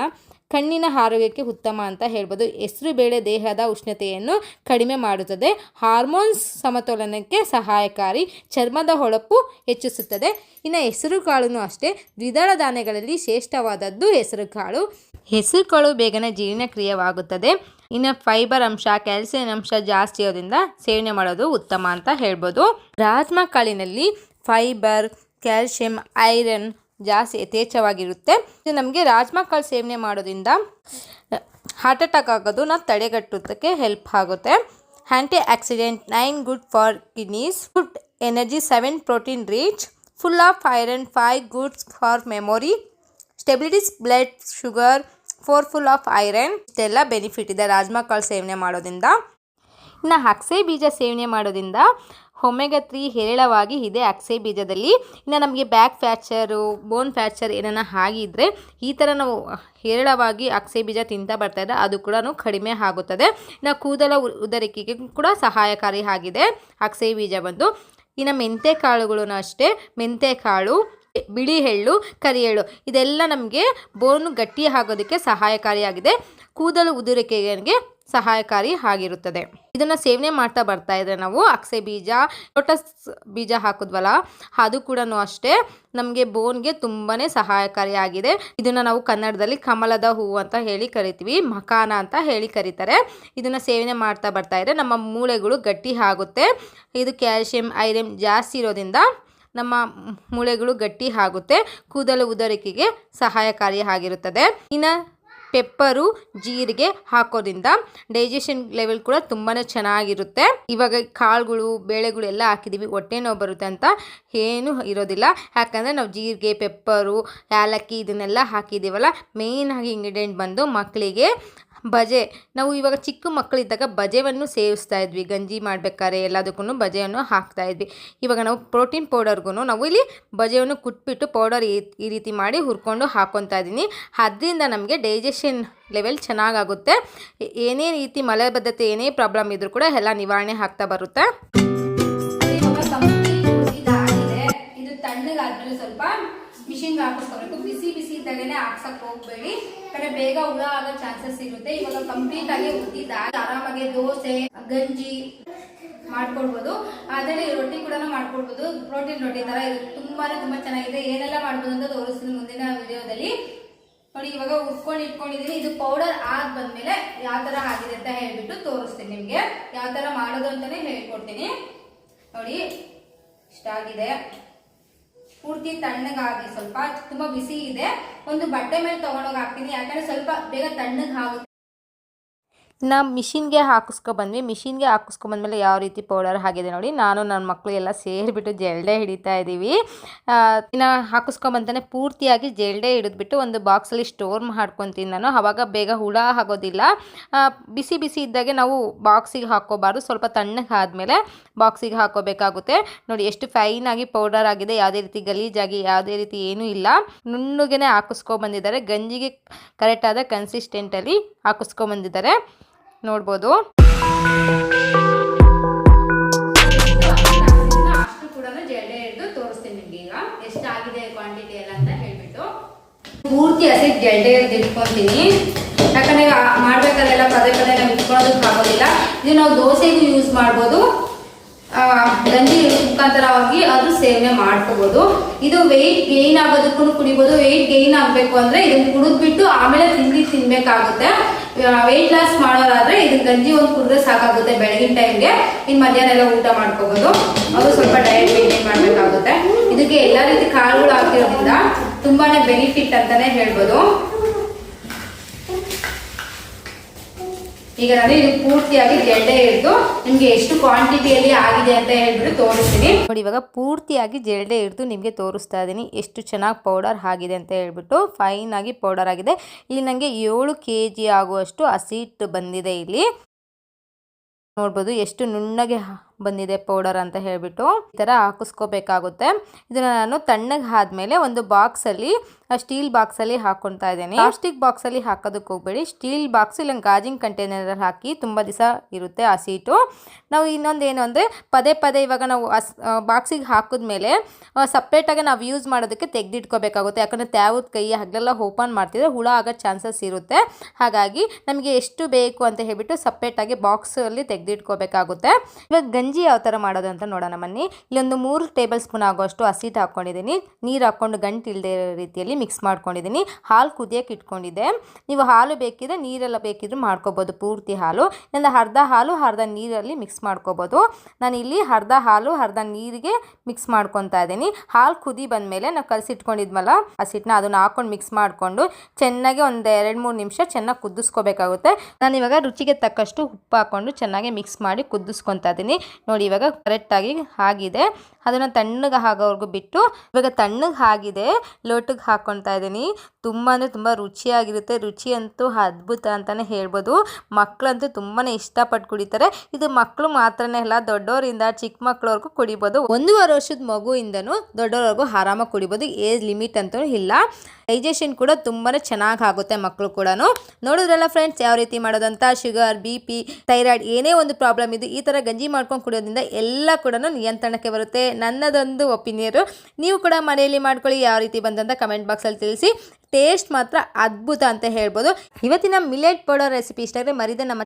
ಕಣ್ಣಿನ ಆರೋಗ್ಯಕ್ಕೆ ಉತ್ತಮ ಅಂತ ಹೇಳ್ಬೋದು. ಹೆಸರುಬೇಳೆ ದೇಹದ ಉಷ್ಣತೆಯನ್ನು ಕಡಿಮೆ ಮಾಡುತ್ತದೆ. ಹಾರ್ಮೋನ್ಸ್ ಸಮತೋಲನಕ್ಕೆ ಸಹಾಯಕಾರಿ. ಚರ್ಮದ ಹೊಳಪು ಹೆಚ್ಚಿಸುತ್ತದೆ. ಇನ್ನು ಹೆಸರು ಕಾಳು ಅಷ್ಟೇ ದ್ವಿದಳ ಧಾನ್ಯಗಳಲ್ಲಿ ಶ್ರೇಷ್ಠವಾದದ್ದು ಹೆಸರುಕಾಳು. ಹೆಸರುಕಾಳು ಬೇಗನೆ ಜೀರ್ಣಕ್ರಿಯವಾಗುತ್ತದೆ. ಇನ್ನು ಫೈಬರ್ ಅಂಶ, ಕ್ಯಾಲ್ಸಿಯಂ ಅಂಶ ಜಾಸ್ತಿ ಇರೋದ್ರಿಂದ ಸೇವನೆ ಮಾಡೋದು ಉತ್ತಮ ಅಂತ ಹೇಳ್ಬೋದು. ರಾಜ್ಮಾ ಕಾಳಿನಲ್ಲಿ ಫೈಬರ್, ಕ್ಯಾಲ್ಸಿಯಂ, ಐರನ್ ಜಾಸ್ತಿ ಯಥೇಚ್ಛವಾಗಿರುತ್ತೆ. ಇದು ನಮಗೆ ರಾಜ್ಮಾ ಕಾಳು ಸೇವನೆ ಮಾಡೋದ್ರಿಂದ ಹಾರ್ಟ್ ಅಟ್ಯಾಕ್ ಆಗೋದನ್ನ ತಡೆಗಟ್ಟೋದಕ್ಕೆ ಹೆಲ್ಪ್ ಆಗುತ್ತೆ. Antioxidant 9 good for kidneys, good energy 7 protein rich, full of iron 5 good for memory, stabilities blood sugar 4 full of iron. ಇಷ್ಟೆಲ್ಲ ಬೆನಿಫಿಟ್ ಇದೆ ರಾಜ್ಮಾ ಕಾಳು ಸೇವನೆ ಮಾಡೋದ್ರಿಂದ. ಇನ್ನು ಅಗಸೆ ಬೀಜ ಸೇವನೆ ಮಾಡೋದ್ರಿಂದ ಒಮೆಗಾ 3 ಹೇರಳವಾಗಿ ಇದೆ ಅಗಸೆ ಬೀಜದಲ್ಲಿ. ಇನ್ನು ನಮಗೆ ಬ್ಯಾಕ್ ಫ್ರ್ಯಾಕ್ಚರು, ಬೋನ್ ಫ್ರ್ಯಾಕ್ಚರ್ ಏನಾನ ಆಗಿದ್ದರೆ ಈ ಥರ ನಾವು ಹೇರಳವಾಗಿ ಅಗಸೆ ಬೀಜ ತಿಂತಾ ಬರ್ತಾಯಿದ್ರೆ ಅದು ಕೂಡ ಕಡಿಮೆ ಆಗುತ್ತದೆ. ಇನ್ನು ಕೂದಲ ಉದುರುವಿಕೆಗೆ ಕೂಡ ಸಹಾಯಕಾರಿ ಆಗಿದೆ ಅಗಸೆ ಬೀಜ ಬಂದು. ಇನ್ನು ಮೆಂತೆ ಕಾಳುಗಳು ಅಷ್ಟೇ, ಮೆಂತೆ ಕಾಳು, ಬಿಳಿ ಎಳ್ಳು, ಕರಿ ಎಳ್ಳು ಇದೆಲ್ಲ ನಮಗೆ ಬೋನು ಗಟ್ಟಿ ಆಗೋದಕ್ಕೆ ಸಹಾಯಕಾರಿಯಾಗಿದೆ. ಕೂದಲು ಉದುರುವಿಕೆಗೆ ಸಹಾಯಕಾರಿ ಆಗಿರುತ್ತದೆ. ಇದನ್ನು ಸೇವನೆ ಮಾಡ್ತಾ ಬರ್ತಾ ಇದ್ರೆ ನಾವು ಅಗಸೆ ಬೀಜ, ಲೋಟಸ್ ಬೀಜ ಹಾಕಿದ್ವಲ್ಲ ಅದು ಕೂಡ ಅಷ್ಟೇ ನಮಗೆ ಬೋನ್ಗೆ ತುಂಬಾ ಸಹಾಯಕಾರಿಯಾಗಿದೆ. ಇದನ್ನು ನಾವು ಕನ್ನಡದಲ್ಲಿ ಕಮಲದ ಹೂವು ಅಂತ ಹೇಳಿ ಕರಿತೀವಿ, ಮಕಾನ ಅಂತ ಹೇಳಿ ಕರೀತಾರೆ. ಇದನ್ನು ಸೇವನೆ ಮಾಡ್ತಾ ಬರ್ತಾ ಇದ್ರೆ ನಮ್ಮ ಮೂಳೆಗಳು ಗಟ್ಟಿ ಆಗುತ್ತೆ. ಇದು ಕ್ಯಾಲ್ಸಿಯಂ, ಐರನ್ ಜಾಸ್ತಿ ಇರೋದ್ರಿಂದ ನಮ್ಮ ಮೂಳೆಗಳು ಗಟ್ಟಿ ಆಗುತ್ತೆ. ಕೂದಲು ಉದುರುವಿಕೆಗೆ ಸಹಾಯಕಾರಿಯಾಗಿರುತ್ತದೆ. ಇನ್ನು ಪೆಪ್ಪರು, ಜೀರಿಗೆ ಹಾಕೋದ್ರಿಂದ ಡೈಜೆಷನ್ ಲೆವೆಲ್ ಕೂಡ ತುಂಬಾ ಚೆನ್ನಾಗಿರುತ್ತೆ. ಇವಾಗ ಕಾಳುಗಳು, ಬೇಳೆಗಳು ಎಲ್ಲ ಹಾಕಿದ್ದೀವಿ, ಹೊಟ್ಟೆ ನೋವು ಬರುತ್ತೆ ಅಂತ ಏನೂ ಇರೋದಿಲ್ಲ. ಯಾಕಂದರೆ ನಾವು ಜೀರಿಗೆ, ಪೆಪ್ಪರು, ಏಲಕ್ಕಿ ಇದನ್ನೆಲ್ಲ ಹಾಕಿದ್ದೀವಲ್ಲ. ಮೇಯ್ನಾಗಿ ಇಂಗ್ರೀಡಿಯೆಂಟ್ ಬಂದು ಮಕ್ಕಳಿಗೆ ಬಜೆ. ನಾವು ಇವಾಗ ಚಿಕ್ಕ ಮಕ್ಕಳಿದ್ದಾಗ ಬಜೆಯನ್ನು ಸೇವಿಸ್ತಾ ಇದ್ವಿ, ಗಂಜಿ ಮಾಡಬೇಕಾದ್ರೆ ಎಲ್ಲದಕ್ಕೂ ಬಜೆಯನ್ನು ಹಾಕ್ತಾ ಇದ್ವಿ. ಇವಾಗ ನಾವು ಪ್ರೋಟೀನ್ ಪೌಡರ್ಗೂ ನಾವು ಇಲ್ಲಿ ಬಜೆಯನ್ನು ಕುಟ್ಬಿಟ್ಟು ಪೌಡರ್ ಈ ರೀತಿ ಮಾಡಿ ಹುರ್ಕೊಂಡು ಹಾಕ್ಕೊತಾ ಇದ್ದೀನಿ. ಅದರಿಂದ ನಮಗೆ ಡೈಜೆಷನ್ ಲೆವೆಲ್ ಚೆನ್ನಾಗಾಗುತ್ತೆ. ಏನೇ ರೀತಿ ಮಲಬದ್ಧತೆ ಏನೇ ಪ್ರಾಬ್ಲಮ್ ಇದ್ರೂ ಕೂಡ ಎಲ್ಲ ನಿವಾರಣೆ ಆಗ್ತಾ ಬರುತ್ತೆ. ಇದು ತಣ್ಣಗಾದ್ಮೇಲೆ ಸ್ವಲ್ಪ ಮಿಷಿನ್ಗೆ ಹಾಕಿಸ್ಕೋಬೇಕು. ಬಿಸಿ ಬಿಸಿ ಇದ್ದಾಗನೇ ಹಾಕ್ಸಕ್ ಹೋಗ್ಬೇಡಿ, ಯಾಕಂದ್ರೆ ಬೇಗ ಹುಳ ಆಗೋ ಚಾನ್ಸಸ್ ಇರುತ್ತೆ. ಇವಾಗ ಕಂಪ್ಲೀಟ್ ಆಗಿ ಉದ್ದಿದಾಗ ಆರಾಮಾಗಿ ದೋಸೆ, ಗಂಜಿ ಮಾಡ್ಕೊಳ್ಬೋದು. ಅದರಲ್ಲಿ ರೊಟ್ಟಿ ಕೂಡ ಮಾಡ್ಕೊಳ್ಬೋದು, ಪ್ರೋಟೀನ್ ರೊಟ್ಟಿ ತರ. ಇದು ತುಂಬಾ ಚೆನ್ನಾಗಿದೆ. ಏನೆಲ್ಲ ಮಾಡ್ಬೋದು ಅಂತ ತೋರಿಸ್ತೀನಿ ಮುಂದಿನ ವಿಡಿಯೋದಲ್ಲಿ. ನೋಡಿ ಇವಾಗ ಇಟ್ಕೊಂಡಿದ್ದೀನಿ. ಇದು ಪೌಡರ್ ಆದ್ ಬಂದ್ಮೇಲೆ ಯಾವ ತರ ಆಗಿದೆ ಅಂತ ಹೇಳ್ಬಿಟ್ಟು ತೋರಿಸ್ತೀನಿ ನಿಮ್ಗೆ. ಯಾವ ತರ ಮಾಡೋದು ಅಂತಾನೆ ಹೇಳ್ಕೊಡ್ತೀನಿ. ನೋಡಿ ಇಷ್ಟ ಆಗಿದೆ. ಪೂರ್ತಿ ತಣ್ಣಗಾಗಿ ಸ್ವಲ್ಪ ತುಂಬಾ ಬಿಸಿ ಇದೆ. ಒಂದು ಬಟ್ಟೆ ಮೇಲೆ ತಗೊಂಡೋಗಿ ಹಾಕ್ತೀನಿ, ಯಾಕಂದ್ರೆ ಸ್ವಲ್ಪ ಬೇಗ ತಣ್ಣಗೆ ಆಗುತ್ತೆ. ನಾವು ಮಿಷಿನ್ಗೆ ಹಾಕಿಸ್ಕೊಬಂದ್ವಿ. ಮಿಷಿನ್ಗೆ ಹಾಕಿಸ್ಕೊಂಬಂದ್ಮೇಲೆ ಯಾವ ರೀತಿ ಪೌಡರ್ ಆಗಿದೆ ನೋಡಿ. ನಾನು ನನ್ನ ಮಕ್ಕಳು ಎಲ್ಲ ಸೇರಿಬಿಟ್ಟು ಜಲ್ಡೆ ಹಿಡಿತಾ ಇದ್ದೀವಿ. ಇನ್ನು ಹಾಕಿಸ್ಕೊಂಬಂತಾನೆ ಪೂರ್ತಿಯಾಗಿ ಜಲ್ಡೆ ಹಿಡಿದ್ಬಿಟ್ಟು ಒಂದು ಬಾಕ್ಸಲ್ಲಿ ಸ್ಟೋರ್ ಮಾಡ್ಕೊತೀನಿ ನಾನು. ಆವಾಗ ಬೇಗ ಹುಳ ಆಗೋದಿಲ್ಲ. ಬಿಸಿ ಬಿಸಿ ಇದ್ದಾಗೆ ನಾವು ಬಾಕ್ಸಿಗೆ ಹಾಕ್ಕೋಬಾರ್ದು, ಸ್ವಲ್ಪ ತಣ್ಣಗೆ ಆದಮೇಲೆ ಬಾಕ್ಸಿಗೆ ಹಾಕೋಬೇಕಾಗುತ್ತೆ. ನೋಡಿ ಎಷ್ಟು ಫೈನಾಗಿ ಪೌಡರ್ ಆಗಿದೆ, ಯಾವುದೇ ರೀತಿ ಗಲೀಜಾಗಿ ಯಾವುದೇ ರೀತಿ ಏನೂ ಇಲ್ಲ. ನುಣ್ಣಗೆ ಹಾಕಿಸ್ಕೊಬಂದಿದ್ದಾರೆ. ಗಂಜಿಗೆ ಕರೆಕ್ಟಾದ ಕನ್ಸಿಸ್ಟೆಂಟಲ್ಲಿ ಹಾಕಿಸ್ಕೊಂಬಂದಿದ್ದಾರೆ, ನೋಡ್ಬೋದು. ಅಷ್ಟು ಕೂಡ ಜಲ್ಡೆ ಹಿಡಿದು ತೋರಿಸ್ತೀನಿ ನಿಮ್ಗೆ ಈಗ ಎಷ್ಟಾಗಿದೆ ಕ್ವಾಂಟಿಟಿ ಎಲ್ಲ ಅಂತ ಹೇಳ್ಬಿಟ್ಟು. ಪೂರ್ತಿ ಹಸಿ ಜಲ್ಡೆ ಹಿಡಿದು ಇಟ್ಕೊತೀನಿ, ಯಾಕಂದ್ರೆ ಯಾಕಂದರೆ ಮಾಡಬೇಕಾದ್ರೆಲ್ಲ ಪದೇ ಪದೇ ನಾವು ಇಟ್ಕೊಳ್ಳೋದಕ್ಕೆ ಆಗೋದಿಲ್ಲ. ಇದು ನಾವು ದೋಸೆಗೂ ಯೂಸ್ ಮಾಡ್ಬೋದು, ಗಂಜಿ ಮುಖಾಂತರವಾಗಿ ಅದು ಸೇವನೆ ಮಾಡ್ಕೋಬೋದು. ಇದು ವೆಯ್ಟ್ ಗೇನ್ ಆಗೋದಕ್ಕೂ ಕುಡಿಬೋದು. ವೆಯ್ಟ್ ಗೇನ್ ಆಗಬೇಕು ಅಂದರೆ ಇದನ್ನು ಕುಡಿದ್ಬಿಟ್ಟು ಆಮೇಲೆ ತಿನ್ಬೇಕಾಗುತ್ತೆ. ವೆಯ್ಟ್ ಲಾಸ್ ಮಾಡೋದಾದ್ರೆ ಇದನ್ನ ಗಂಜಿ ಒಂದು ಕುಡಿದ್ರೆ ಸಾಕಾಗುತ್ತೆ ಬೆಳಗಿನ ಟೈಮ್ಗೆ. ಇನ್ನು ಮಧ್ಯಾಹ್ನ ಎಲ್ಲ ಊಟ ಮಾಡ್ಕೋಬೋದು. ಅದು ಸ್ವಲ್ಪ ಡಯಟ್ ಮೇಂಟೈನ್ ಮಾಡಬೇಕಾಗುತ್ತೆ. ಇದಕ್ಕೆ ಎಲ್ಲ ರೀತಿ ಕಾಳುಗಳು ಹಾಕಿರೋದ್ರಿಂದ ತುಂಬಾನೇ ಬೆನಿಫಿಟ್ ಅಂತಾನೆ ಹೇಳ್ಬೋದು. ಈಗ ನಾನು ಇದು ಪೂರ್ತಿಯಾಗಿ ಜಲ್ಡೆ ಹಿಡಿದು ನಿಮಗೆ ಎಷ್ಟು ಕ್ವಾಂಟಿಟಿಯಲ್ಲಿ ಆಗಿದೆ ಅಂತ ಹೇಳ್ಬಿಟ್ಟು ತೋರಿಸ್ತೀನಿ ನೋಡಿ. ಇವಾಗ ಪೂರ್ತಿಯಾಗಿ ಜಲ್ಡೆ ಹಿಡಿದು ನಿಮಗೆ ತೋರಿಸ್ತಾ ಇದ್ದೀನಿ ಎಷ್ಟು ಚೆನ್ನಾಗಿ ಪೌಡರ್ ಆಗಿದೆ ಅಂತ ಹೇಳ್ಬಿಟ್ಟು. ಫೈನ್ ಆಗಿ ಪೌಡರ್ ಆಗಿದೆ. ಇಲ್ಲಿ ನನಗೆ 7 kg ಆಗುವಷ್ಟು ಹಸಿ ಹಿಟ್ಟು ಬಂದಿದೆ. ಇಲ್ಲಿ ನೋಡ್ಬೋದು ಎಷ್ಟು ನುಣ್ಣಗೆ ಬಂದಿದೆ ಪೌಡರ್ ಅಂತ ಹೇಳ್ಬಿಟ್ಟು. ಈ ಥರ ಹಾಕಿಸ್ಕೋಬೇಕಾಗುತ್ತೆ. ಇದನ್ನು ನಾನು ತಣ್ಣಗೆ ಆದಮೇಲೆ ಒಂದು ಬಾಕ್ಸಲ್ಲಿ, ಸ್ಟೀಲ್ ಬಾಕ್ಸಲ್ಲಿ ಹಾಕ್ಕೊತಾ ಇದ್ದೀನಿ. ಪ್ಲಾಸ್ಟಿಕ್ ಬಾಕ್ಸಲ್ಲಿ ಹಾಕೋದಕ್ಕೆ ಹೋಗಬೇಡಿ. ಸ್ಟೀಲ್ ಬಾಕ್ಸ್ ಇಲ್ಲ ಗಾಜಿನ ಕಂಟೈನರಲ್ಲಿ ಹಾಕಿ ತುಂಬ ದಿವಸ ಇರುತ್ತೆ ಹಸಿ ಹಿಟ್ಟು. ನಾವು ಇನ್ನೊಂದು ಏನು ಅಂದರೆ ಪದೇ ಪದೇ ಇವಾಗ ನಾವು ಬಾಕ್ಸಿಗೆ ಹಾಕಿದ್ಮೇಲೆ ಸಪ್ರೇಟಾಗಿ ನಾವು ಯೂಸ್ ಮಾಡೋದಕ್ಕೆ ತೆಗೆದಿಟ್ಕೋಬೇಕಾಗುತ್ತೆ. ಯಾಕಂದರೆ ತ್ಯಾವದ ಕೈ ಹಗಲೆಲ್ಲ ಓಪನ್ ಮಾಡ್ತಿದ್ರೆ ಹುಳ ಆಗೋ ಚಾನ್ಸಸ್ ಇರುತ್ತೆ. ಹಾಗಾಗಿ ನಮಗೆ ಎಷ್ಟು ಬೇಕು ಅಂತ ಹೇಳ್ಬಿಟ್ಟು ಸಪ್ರೇಟಾಗಿ ಬಾಕ್ಸಲ್ಲಿ ತೆಗೆದಿಟ್ಕೋಬೇಕಾಗುತ್ತೆ. ಇವಾಗ ಗಂಜಿ ಯಾವ ಥರ ಮಾಡೋದು ಅಂತ ನೋಡೋಣ ಬನ್ನಿ. ಇಲ್ಲೊಂದು 3 ಟೇಬಲ್ ಸ್ಪೂನ್ ಆಗುವಷ್ಟು ಹಸಿ ಹಿಟ್ಟು ಹಾಕ್ಕೊಂಡಿದ್ದೀನಿ. ನೀರು ಹಾಕ್ಕೊಂಡು ಗಂಟು ಇಲ್ಲದೆ ಇರೋ ರೀತಿಯಲ್ಲಿ ಮಿಕ್ಸ್ ಮಾಡ್ಕೊಂಡಿದ್ದೀನಿ. ಹಾಲು ಕುದಿಯೋಕೆ ಇಟ್ಕೊಂಡಿದ್ದೆ. ನೀವು ಹಾಲು ಬೇಕಿದ್ರೆ ನೀರೆಲ್ಲ ಬೇಕಿದ್ರೆ ಮಾಡ್ಕೋಬೋದು. ಪೂರ್ತಿ ಹಾಲು ಇಲ್ಲ ಅರ್ಧ ಹಾಲು ಅರ್ಧ ನೀರಲ್ಲಿ ಮಿಕ್ಸ್ ಮಾಡ್ಕೋಬೋದು. ನಾನು ಇಲ್ಲಿ ಅರ್ಧ ಹಾಲು ಅರ್ಧ ನೀರಿಗೆ ಮಿಕ್ಸ್ ಮಾಡ್ಕೊತಾ ಇದ್ದೀನಿ. ಹಾಲು ಕುದಿ ಬಂದಮೇಲೆ ನಾವು ಕಲಸಿಟ್ಕೊಂಡಿದ್ವಲ್ಲ ಹಸಿಟ್ಟನ್ನ ಅದನ್ನು ಹಾಕ್ಕೊಂಡು ಮಿಕ್ಸ್ ಮಾಡಿಕೊಂಡು ಚೆನ್ನಾಗಿ ಒಂದು 2-3 ನಿಮಿಷ ಚೆನ್ನಾಗಿ ಕುದಿಸ್ಕೋಬೇಕಾಗುತ್ತೆ. ನಾನು ಇವಾಗ ರುಚಿಗೆ ತಕ್ಕಷ್ಟು ಉಪ್ಪು ಹಾಕ್ಕೊಂಡು ಚೆನ್ನಾಗಿ ಮಿಕ್ಸ್ ಮಾಡಿ ಕುದಿಸ್ಕೊತಾ ಇದ್ದೀನಿ. ನೋಡಿ ಇವಾಗ ಕರೆಕ್ಟಾಗಿ ಆಗಿದೆ. ಅದನ್ನು ತಣ್ಣಗೆ ಆಗೋವರೆಗೂ ಬಿಟ್ಟು ಇವಾಗ ತಣ್ಣಗೆ ಆಗಿದೆ. ಲೋಟಕ್ಕೆ ಹಾಕ್ಕೊತಾ ಇದ್ದೀನಿ. ತುಂಬ ಅಂದರೆ ತುಂಬ ರುಚಿಯಾಗಿರುತ್ತೆ. ರುಚಿ ಅಂತೂ ಅದ್ಭುತ ಅಂತಲೇ ಹೇಳ್ಬೋದು. ಮಕ್ಕಳಂತೂ ತುಂಬಾ ಇಷ್ಟಪಟ್ಟು ಕುಡಿತಾರೆ. ಇದು ಮಕ್ಕಳು ಮಾತ್ರನೇ ಅಲ್ಲ, ದೊಡ್ಡವರಿಂದ ಚಿಕ್ಕ ಮಕ್ಕಳವರೆಗೂ ಕುಡಿಬೋದು. 1.5 ವರ್ಷದ ಮಗುವಿಂದನೂ ದೊಡ್ಡವರೆಗೂ ಆರಾಮಾಗಿ ಕುಡಿಬೋದು. ಏಜ್ ಲಿಮಿಟ್ ಅಂತೂ ಇಲ್ಲ. ಡೈಜೆಷನ್ ಕೂಡ ತುಂಬಾ ಚೆನ್ನಾಗಿ ಆಗುತ್ತೆ ಮಕ್ಕಳು ಕೂಡ. ನೋಡಿದ್ರಲ್ಲ ಫ್ರೆಂಡ್ಸ್ ಯಾವ ರೀತಿ ಮಾಡೋದಂತ. ಶುಗರ್, BP, ಥೈರಾಯ್ಡ್ ಏನೇ ಒಂದು ಪ್ರಾಬ್ಲಮ್ ಇದು ಈ ಥರ ಗಂಜಿ ಮಾಡ್ಕೊಂಡು ಕುಡಿಯೋದ್ರಿಂದ ಎಲ್ಲ ಕೂಡ ನಿಯಂತ್ರಣಕ್ಕೆ ಬರುತ್ತೆ. ನನ್ನದೊಂದು ಒಪಿನಿಯರು. ನೀವು ಕೂಡ ಮನೆಯಲ್ಲಿ ಮಾಡ್ಕೊಳ್ಳಿ. ಯಾವ ರೀತಿ ಬಂದಂತ ಕಮೆಂಟ್ ಬಾಕ್ಸಲ್ಲಿ ತಿಳಿಸಿ. ಟೇಸ್ಟ್ ಮಾತ್ರ ಅದ್ಭುತ ಅಂತ ಹೇಳ್ಬೋದು. ಇವತ್ತಿನ ಮಿಲೆಟ್ ಪೌಡರ್ ರೆಸಿಪಿ ಇಷ್ಟ ಆದರೆ ಮರಿದೆ ನಮ್ಮ